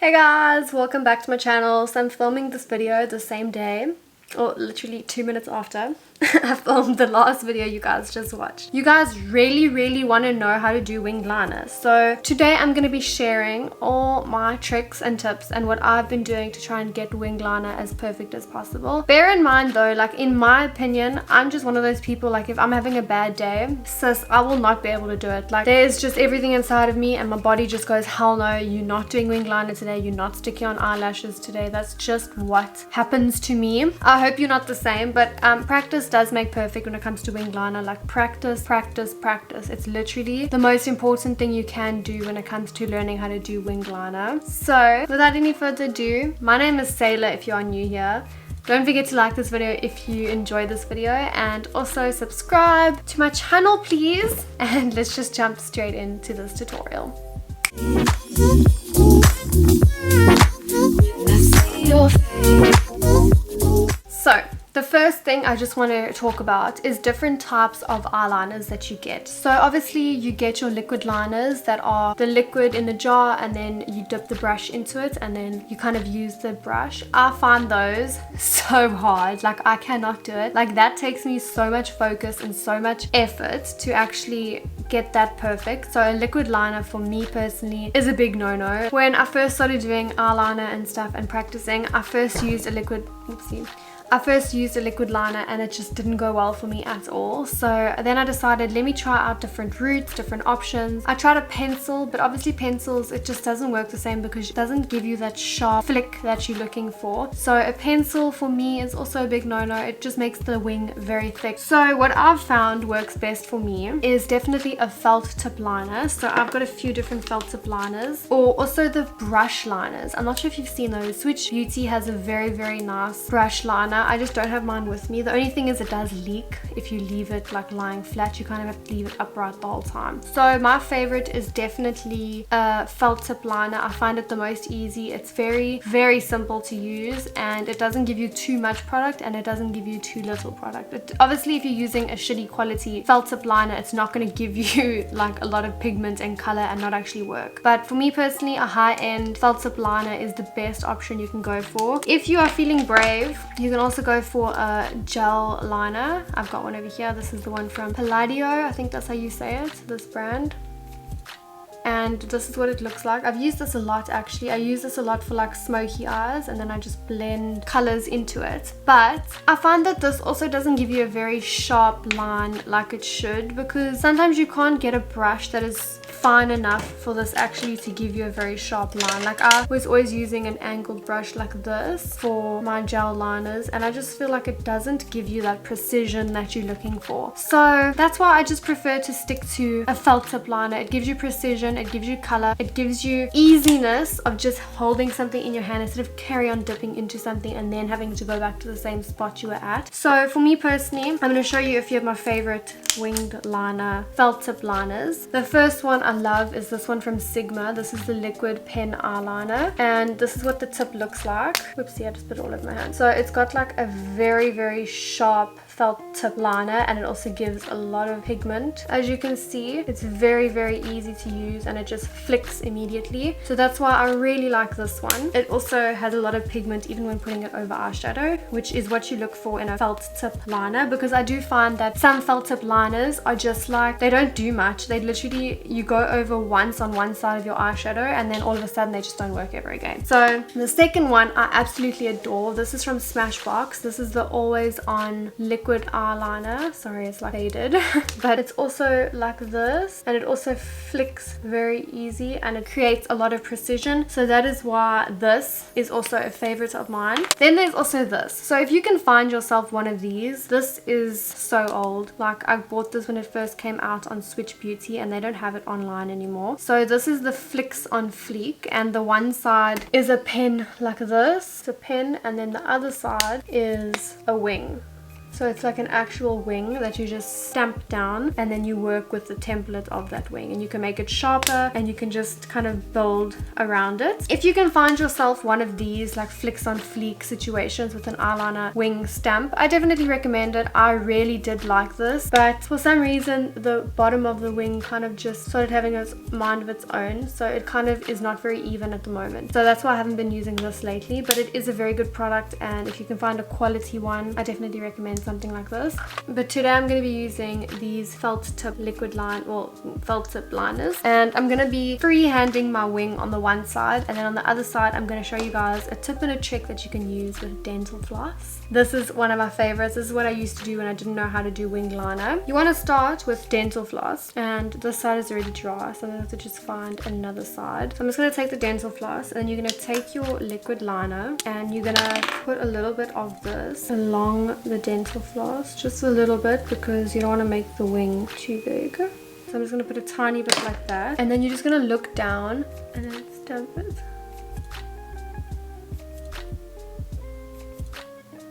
Hey guys, welcome back to my channel. So I'm filming this video the same day, or literally 2 minutes after I filmed the last video you guys just watched. You guys really want to know how to do winged liners. So today I'm going to be sharing all my tricks and tips and what I've been doing to try and get winged liner as perfect as possible. Bear in mind though, like in my opinion, I'm just one of those people, like if I'm having a bad day, sis, I will not be able to do it. Like there's just everything inside of me and my body just goes, hell no, you're not doing winged liner today, you're not sticking on eyelashes today. That's just what happens to me. I hope you're not the same, but practice does make perfect when it comes to winged liner. Like practice. It's literally the most important thing you can do when it comes to learning how to do winged liner. So without any further ado, my name is Sayla if you are new here. Don't forget to like this video if you enjoyed this video, and also subscribe to my channel please, and let's just jump straight into this tutorial. So the first thing I just want to talk about is different types of eyeliners that you get. So obviously you get your liquid liners that are the liquid in the jar, and then you dip the brush into it and then you kind of use the brush. I find those so hard. Like I cannot do it. Like that takes me so much focus and so much effort to actually get that perfect. So a liquid liner for me personally is a big no-no. When I first started doing eyeliner and stuff and practicing, I first used a liquid liner and it just didn't go well for me at all. So then I decided, let me try out different routes, different options. I tried a pencil, but obviously pencils, it just doesn't work the same because it doesn't give you that sharp flick that you're looking for. So a pencil for me is also a big no-no. It just makes the wing very thick. So what I've found works best for me is definitely a felt tip liner. So I've got a few different felt tip liners, or also the brush liners. I'm not sure if you've seen those. Switch Beauty has a very nice brush liner. I just don't have mine with me. The only thing is it does leak if you leave it like lying flat. You kind of have to leave it upright the whole time. So my favorite is definitely a felt tip liner. I find it the most easy. It's very simple to use, and it doesn't give you too much product and it doesn't give you too little product. Obviously if you're using a shitty quality felt tip liner, it's not going to give you like a lot of pigment and color and not actually work. But for me personally, a high-end felt tip liner is the best option you can go for. If you are feeling brave, you can also go for a gel liner. I've got one over here. This is the one from Palladio, I think that's how you say it, this brand. And this is what it looks like. I've used this a lot actually. I use this a lot for like smoky eyes, and then I just blend colors into it. But I find that this also doesn't give you a very sharp line like it should, because sometimes you can't get a brush that is fine enough for this actually to give you a very sharp line. Like I was always using an angled brush like this for my gel liners, and I just feel like it doesn't give you that precision that you're looking for. So that's why I just prefer to stick to a felt tip liner. It gives you precision, it gives you color, it gives you easiness of just holding something in your hand instead of carry on dipping into something and then having to go back to the same spot you were at. So for me personally, I'm going to show you a few of my favorite winged liner felt tip liners. The first one I love is this one from Sigma. This is the liquid pen eyeliner, and this is what the tip looks like. Whoopsie, I just put it all over my hand. So it's got like a very sharp felt tip liner, and it also gives a lot of pigment. As you can see, it's very easy to use and it just flicks immediately. So that's why I really like this one. It also has a lot of pigment even when putting it over eyeshadow, which is what you look for in a felt tip liner, because I do find that some felt tip liners are just like, they don't do much. They literally, you go over once on one side of your eyeshadow and then all of a sudden they just don't work ever again. So the second one I absolutely adore. This is from Smashbox. This is the Always On liquid eyeliner. Sorry, it's like faded but it's also like this, and it also flicks very easy and it creates a lot of precision. So that is why this is also a favorite of mine. Then there's also this. So if you can find yourself one of these, this is so old. Like I bought this when it first came out on Switch Beauty and they don't have it online anymore. So this is the Flicks on Fleek, and the one side is a pen like this. It's a pen, and then the other side is a wing. So it's like an actual wing that you just stamp down, and then you work with the template of that wing, and you can make it sharper and you can just kind of build around it. If you can find yourself one of these like flicks on fleek situations with an eyeliner wing stamp, I definitely recommend it. I really did like this, but for some reason the bottom of the wing kind of just started having a mind of its own, so it kind of is not very even at the moment. So that's why I haven't been using this lately, but it is a very good product, and if you can find a quality one, I definitely recommend something like this. But today I'm going to be using these felt tip liquid line, or felt tip liners, and I'm going to be freehanding my wing on the one side, and then on the other side I'm going to show you guys a tip and a trick that you can use with dental floss. This is one of my favorites. This is what I used to do when I didn't know how to do wing liner. You want to start with dental floss, and this side is already dry, so I'm going to have to just find another side. So I'm just going to take the dental floss, and then you're going to take your liquid liner and you're going to put a little bit of this along the dental floss, just a little bit, because you don't want to make the wing too big. So I'm just going to put a tiny bit like that, and then you're just going to look down and then stamp it.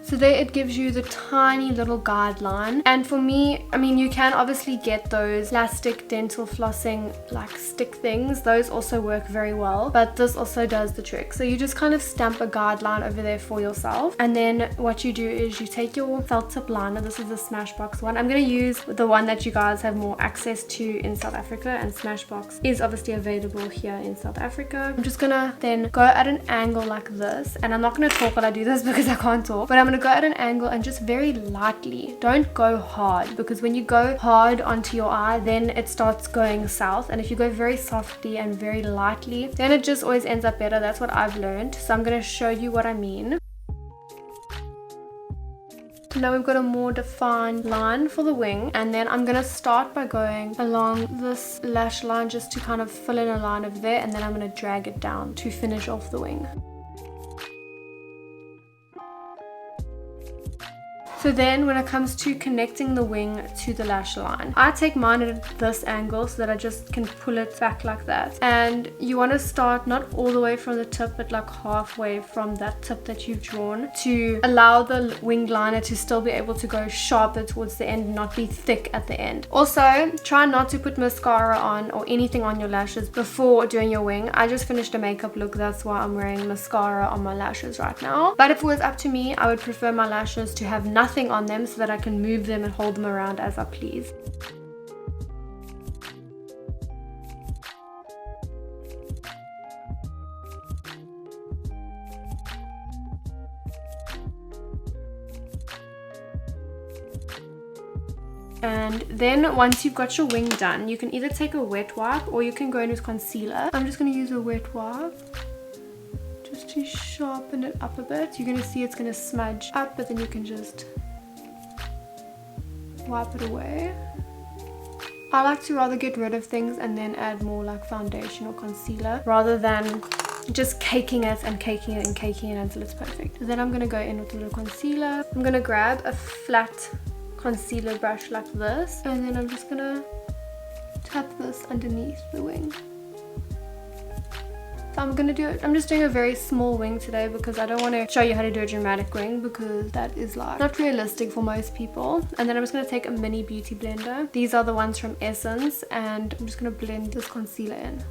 So there it gives you the tiny little guideline. And for me, I mean, you can obviously get those plastic dental flossing like stick things. Those also work very well, but this also does the trick. So you just kind of stamp a guideline over there for yourself, and then what you do is you take your felt tip liner. This is the Smashbox one. I'm going to use the one that you guys have more access to in South Africa, and Smashbox is obviously available here in South Africa. I'm just going to then go at an angle like this, and I'm not going to talk while I do this because I can't talk, but I'm going to go at an angle and just very lightly. Don't go hard, because when you go hard onto your eye, then it starts going south, and if you go very softly and very lightly, then it just always ends up better. That's what I've learned. So I'm going to show you what I mean. So now we've got a more defined line for the wing, and then I'm going to start by going along this lash line just to kind of fill in a line over there, and then I'm going to drag it down to finish off the wing. So then when it comes to connecting the wing to the lash line, I take mine at this angle so that I just can pull it back like that. And you want to start not all the way from the tip, but like halfway from that tip that you've drawn, to allow the wing liner to still be able to go sharper towards the end, not be thick at the end. Also, try not to put mascara on or anything on your lashes before doing your wing. I just finished a makeup look, that's why I'm wearing mascara on my lashes right now. But if it was up to me, I would prefer my lashes to have nothing on them so that I can move them and hold them around as I please. And then once you've got your wing done, you can either take a wet wipe or you can go in with concealer. I'm just going to use a wet wipe just to sharpen it up a bit. You're going to see it's going to smudge up, but then you can just wipe it away. I like to rather get rid of things and then add more like foundation or concealer, rather than just caking it and caking it and caking it until it's perfect. So then I'm going to go in with a little concealer. I'm going to grab a flat concealer brush like this, and then I'm just going to tap this underneath the wing. So I'm just doing a very small wing today because I don't want to show you how to do a dramatic wing, because that is like not realistic for most people. And then I'm just going to take a mini beauty blender. These are the ones from Essence, and I'm just going to blend this concealer in.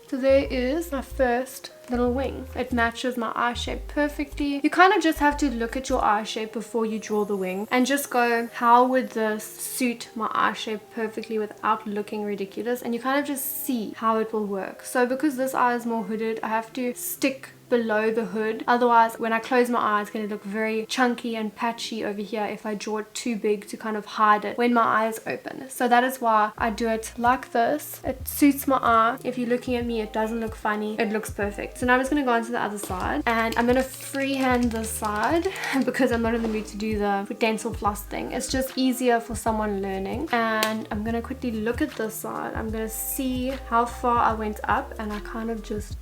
So there is my first little wing. It matches my eye shape perfectly. You kind of just have to look at your eye shape before you draw the wing and just go, how would this suit my eye shape perfectly without looking ridiculous? And you kind of just see how it will work. So because this eye is more hooded, I have to stick below the hood. Otherwise, when I close my eye, it's going to look very chunky and patchy over here if I draw it too big to kind of hide it when my eye is open. So that is why I do it like this. It suits my eye. If you're looking at me, it doesn't look funny. It looks perfect. So now I'm just going to go on to the other side, and I'm going to freehand this side because I'm not in the mood to do the dental floss thing. It's just easier for someone learning. And I'm going to quickly look at this side. I'm going to see how far I went up, and I kind of just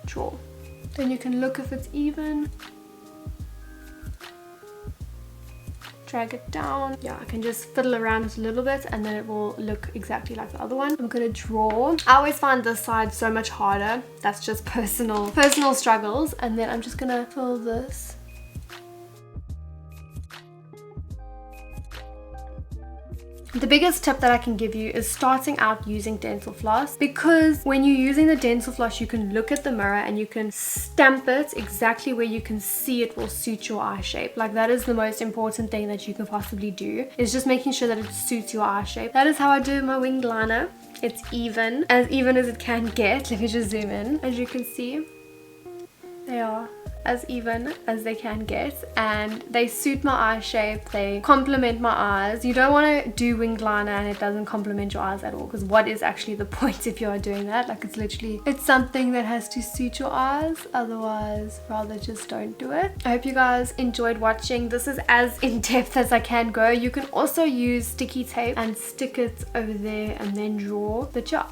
draw. Then you can look if it's even. Drag it down. Yeah, I can just fiddle around it a little bit and then it will look exactly like the other one. I'm gonna draw. I always find this side so much harder. That's just personal struggles. And then I'm just gonna fill this The biggest tip that I can give you is starting out using dental floss, because when you're using the dental floss you can look at the mirror and you can stamp it exactly where you can see it will suit your eye shape. Like, that is the most important thing that you can possibly do, is just making sure that it suits your eye shape. That is how I do my winged liner. It's even as it can get. Let me just zoom in. As you can see, they are as even as they can get, and they suit my eye shape, they complement my eyes. You don't want to do winged liner and it doesn't complement your eyes at all, because what is actually the point if you are doing that? Like, it's something that has to suit your eyes, otherwise rather just don't do it. I hope you guys enjoyed watching. This is as in-depth as I can go. You can also use sticky tape and stick it over there and then draw. But yeah,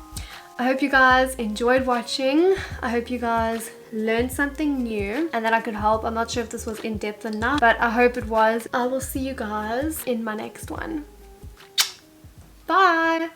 I hope you guys enjoyed watching. I hope you guys learned something new and that I could help. I'm not sure if this was in-depth enough, but I hope it was. I will see you guys in my next one. Bye!